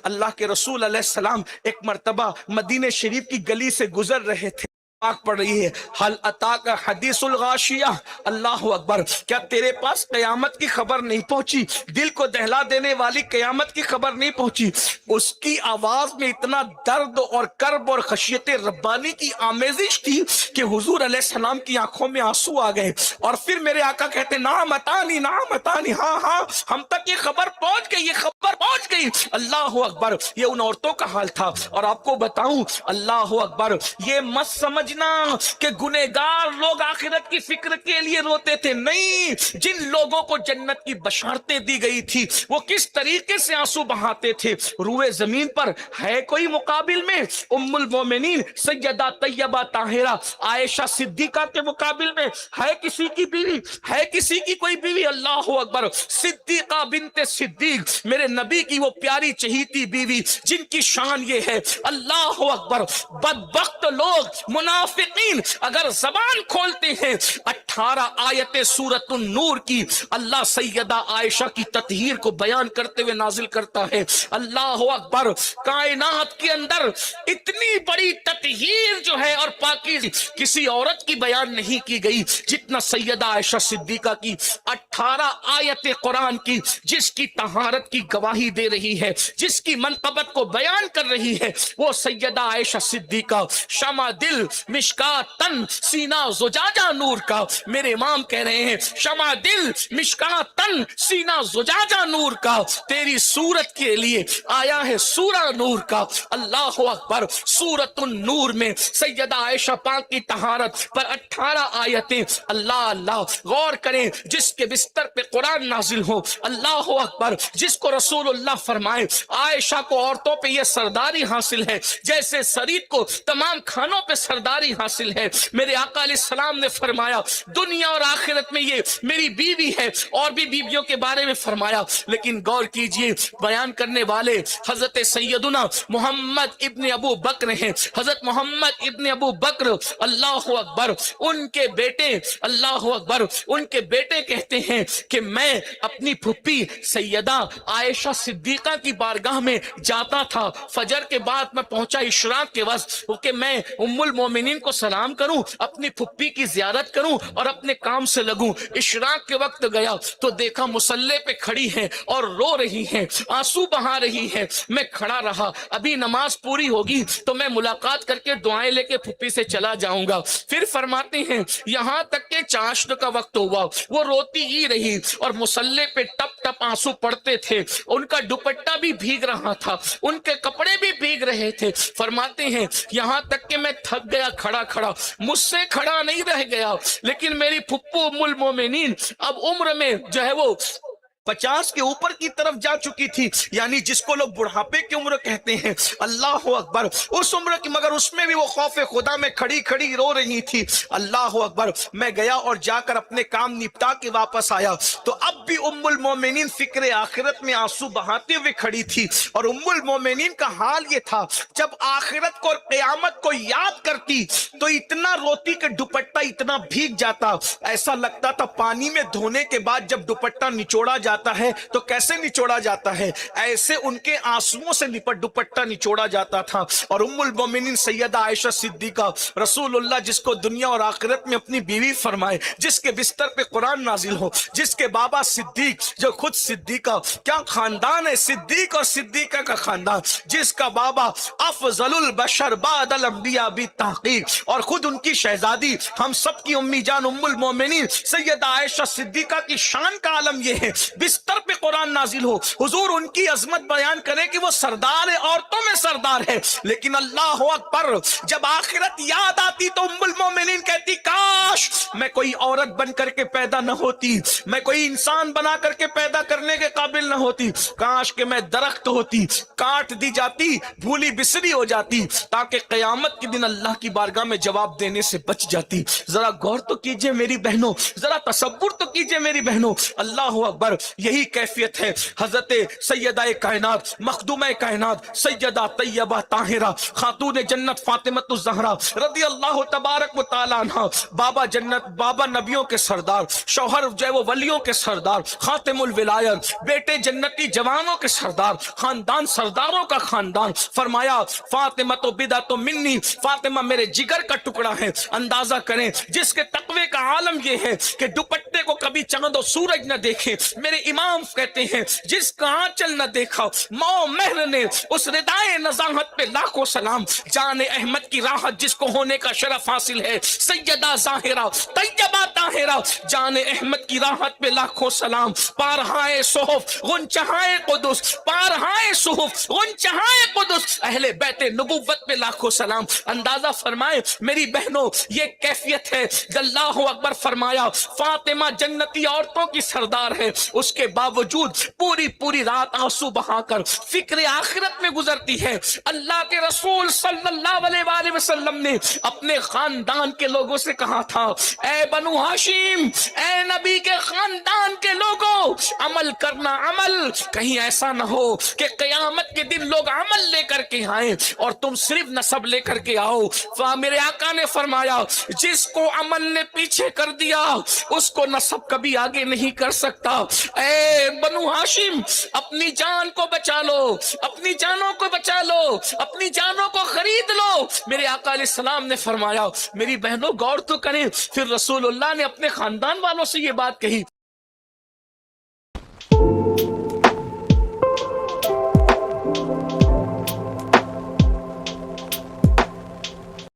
اللہ کے رسول علیہ السلام ایک مرتبہ مدینہ شریف کی گلی سے گزر رہے تھے، پاک پڑھ رہی ہے حل اتاک حدیث الغاشیہ، اللہ اکبر، کیا تیرے پاس قیامت کی خبر نہیں پہنچی، دل کو دہلا دینے والی قیامت کی خبر نہیں پہنچی؟ اس کی آواز میں اتنا درد اور کرب اور خشیت ربانی کی آمیزش تھی کہ حضور علیہ السلام کی آنکھوں میں آنسو آ گئے، اور پھر میرے آقا کہتے نعم اتانی نعم اتانی، ہاں ہاں ہم تک یہ خبر پہنچ گئی، یہ خبر پہنچ گئی۔ اللہ اکبر، یہ ان عورتوں کا حال تھا۔ اور آپ کو بتاؤں، اللہ اکبر، یہ مت سمجھنا کہ گنہگار لوگ آخرت کی فکر کے لیے روتے تھے، نہیں، جن لوگوں کو جنت کی بشارتیں دی گئی تھی وہ کس طریقے سے آنسو بہاتے تھے۔ روئے زمین پر ہے کوئی مقابل میں ام المومنین سیدہ طیبہ طاہرہ عائشہ صدیقہ کے مقابل میں ہے کسی کی بیوی، ہے کسی کی کوئی بیوی؟ اللہ اکبر، صدیقہ بنت صدیق، میرے نبی کی وہ پیاری چہیتی بیوی جن کی شان یہ ہے، اللہ اکبر، بدبخت لوگ منافقین اگر زبان کھولتے ہیں 18 آیت سورۃ النور کی اللہ سیدہ عائشہ کی تطہیر کو بیان کرتے ہوئے نازل کرتا ہے۔ اللہ اکبر، کائنات کے اندر اتنی بڑی تطہیر جو ہے اور پاکیزگی کسی عورت کی بیان نہیں کی گئی جتنا سیدہ عائشہ صدیقہ کی 18 آیت قرآن کی، جس کی طہارت کی گواہی دے رہی ہے، جس کی منقبت کو بیان کر رہی ہے، وہ سیدہ عائشہ صدیقہ، شمع دل مشکات تن سینہ زجاجہ نور کا۔ میرے امام کہہ رہے ہیں شمع دل مشکات تن سینہ زجاجہ نور کا، تیری صورت کے لیے آیا ہے سورہ نور کا۔ اللہ اکبر، سورۃ النور میں سیدہ عائشہ پاک کی طہارت پر 18 آیتیں۔ اللہ اللہ، غور کریں، جس کے بستر پہ قرآن نازل ہو، اللہ اکبر، جس کو رسول اللہ فرمائے عائشہ کو عورتوں پہ یہ سرداری حاصل ہے جیسے سرید کو تمام کھانوں پہ سرداری حاصل ہے۔ میرے آقا علیہ السلام نے فرمایا دنیا اور آخرت میں یہ میری بیوی ہے، اور بھی بیویوں کے بارے میں فرمایا، لیکن غور کیجئے، بیان کرنے والے حضرت سیدنا محمد ابن ابو بکر ہیں، حضرت محمد ابن ابو بکر، اللہ اکبر، ان کے بیٹے، اللہ اکبر، ان کے بیٹے کہتے ہیں کہ میں اپنی پھپھی سیدہ عائشہ صدیقہ کی بارگاہ میں جاتا تھا، فجر کے بعد میں پہنچا اشراق کے وقت کہ میں ام المومنین کو سلام کروں، اپنی پھپھی کی زیارت کروں اور اپنے کام سے لگوں۔ اشراق کے وقت گیا تو دیکھا مصلی پہ کھڑی ہیں اور رو رہی ہیں، آنسو بہا رہی ہیں۔ میں کھڑا رہا، ابھی نماز پوری ہوگی تو میں ملاقات کر کے دعائیں لے کے پھپھی سے چلا جاؤں گا۔ پھر فرماتے ہیں یہاں تک کہ چاشت کا وقت ہوا، وہ روتی ہی رہی اور مصلی پہ ٹپ ٹپ آنسو پڑتے تھے، ان کا دوپٹہ بھی بھیگ رہا تھا، ان کے کپڑے بھی بھیگ رہے تھے۔ فرماتے ہیں یہاں تک کہ میں تھک گیا کھڑا کھڑا، مجھ سے کھڑا نہیں رہ گیا، لیکن میری پھپھو ام المومنین اب عمر میں جو ہے وہ 50 کے اوپر کی طرف جا چکی تھی، یعنی جس کو لوگ بڑھاپے کی عمر کہتے ہیں، اللہ اکبر، اس عمر کی، مگر اس میں بھی وہ خوف خدا میں کھڑی کھڑی رو رہی تھی۔ اللہ اکبر، میں گیا اور جا کر اپنے کام نپٹا کے واپس آیا تو اب بھی ام المومنین فکر آخرت میں آنسو بہاتے ہوئے کھڑی تھی، اور ام المومنین کا حال یہ تھا جب آخرت کو اور قیامت کو یاد کرتی تو اتنا روتی کہ دوپٹہ اتنا بھیگ جاتا، ایسا لگتا تھا پانی میں دھونے کے بعد جب دوپٹہ نچوڑا جاتا ہے تو کیسے نچوڑا جاتا ہے، ایسے ان کے آنسوؤں سے دوپٹہ نچوڑا جاتا تھا۔ اور ام المومنین سیدہ عائشہ صدیقہ، رسول اللہ جس کو دنیا اور آخرت میں اپنی بیوی فرمائے، جس کے بستر پہ قرآن نازل ہو، جس کے بابا صدیق جو خود صدیقہ، کیا خاندان ہے صدیق اور صدیقہ کا خاندان، جس کا بابا افضل البشر بعد الانبیاء بالتحقیق، اور خود ان کی شہزادی ہم سب کی امی جان ام المومنین سیدہ عائشہ صدیقہ کی شان کا عالم یہ ہے، بستر پہ قرآن نازل ہو، حضور ان کی عظمت بیان کرے کہ وہ سردار ہے، عورتوں میں سردار ہے، لیکن اللہ اکبر جب آخرت یاد آتی تو ام المومنین کہتی کاش میں کوئی عورت بن کر کے پیدا نہ ہوتی، میں کوئی انسان بنا کر کے پیدا کرنے کے قابل نہ ہوتی، کاش کہ میں درخت ہوتی، کاٹ دی جاتی، بھولی بسری ہو جاتی، تاکہ قیامت کے دن اللہ کی بارگاہ میں جواب دینے سے بچ جاتی۔ ذرا غور تو کیجئے میری بہنوں، ذرا تصور تو کیجئے میری بہنوں، اللہ اکبر، یہی کیفیت ہے حضرت سیدہ کائنات مخدومہ کائنات سیدہ طیبہ طاہرہ خاتون جنت فاطمہ الزہرا رضی اللہ تبارک و تعالی عنہ، بابا بابا جنت، بابا نبیوں کے سردار، شوہر جو ہے وہ ولیوں کے سردار، خاتم الولایت، بیٹے جنتی جوانوں کے سردار، خاندان سرداروں کا خاندان. فرمایا فاطمہ تو بدا تو منی، فاطمہ میرے جگر کا ٹکڑا ہے. اندازہ کریں جس کے تقوی کا عالم یہ ہے کہ دوپٹے کو کبھی چاند و سورج نہ دیکھے. میرے امام کہتے ہیں جس کا آنچل نہ دیکھا ماں مہر نے اس ردائے نزاہت پہ لاکھوں سلام. جان احمد کی راحت جس کو ہونے کا شرف حاصل ہے، سیدہ ظاہرہ طیبہ طاہرہ، جان احمد کی راحت پہ لاکھوں سلام. پارہائے صحف غنچہائے قدس، پارہائے صحف غنچہائے قدس، اہل بیت نبوت پہ لاکھوں سلام. اندازہ فرمائے میری بہنوں یہ کیفیت ہے. اللہ اکبر. فرمایا فاطمہ جنتی عورتوں کی سردار ہے، اس کے باوجود پوری رات آنسو بہا کر فکر آخرت میں گزرتی ہے. اللہ کے رسول صلی اللہ علیہ وآلہ وسلم نے اپنے خاندان کے لوگوں سے کہا تھا اے بنو ہاشم، اے نبی کے خاندان کے لوگوں، عمل کرنا عمل. کہیں ایسا نہ ہو کہ قیامت کے دن لوگ عمل لے کر کے آئیں اور تم صرف نسب لے کر کے آؤ. میرے آقا نے فرمایا جس کو عمل نے پیچھے کر دیا اس کو نسب کبھی آگے نہیں کر سکتا. اے بنو ہاشم اپنی جان کو بچا لو، اپنی جانوں کو بچا لو، اپنی جانوں کو خرید لو. میرے آقا علیہ السلام نے فرمایا میری بہنوں غور تو کریں. پھر رسول اللہ نے اپنے خاندان والوں سے یہ بات کہی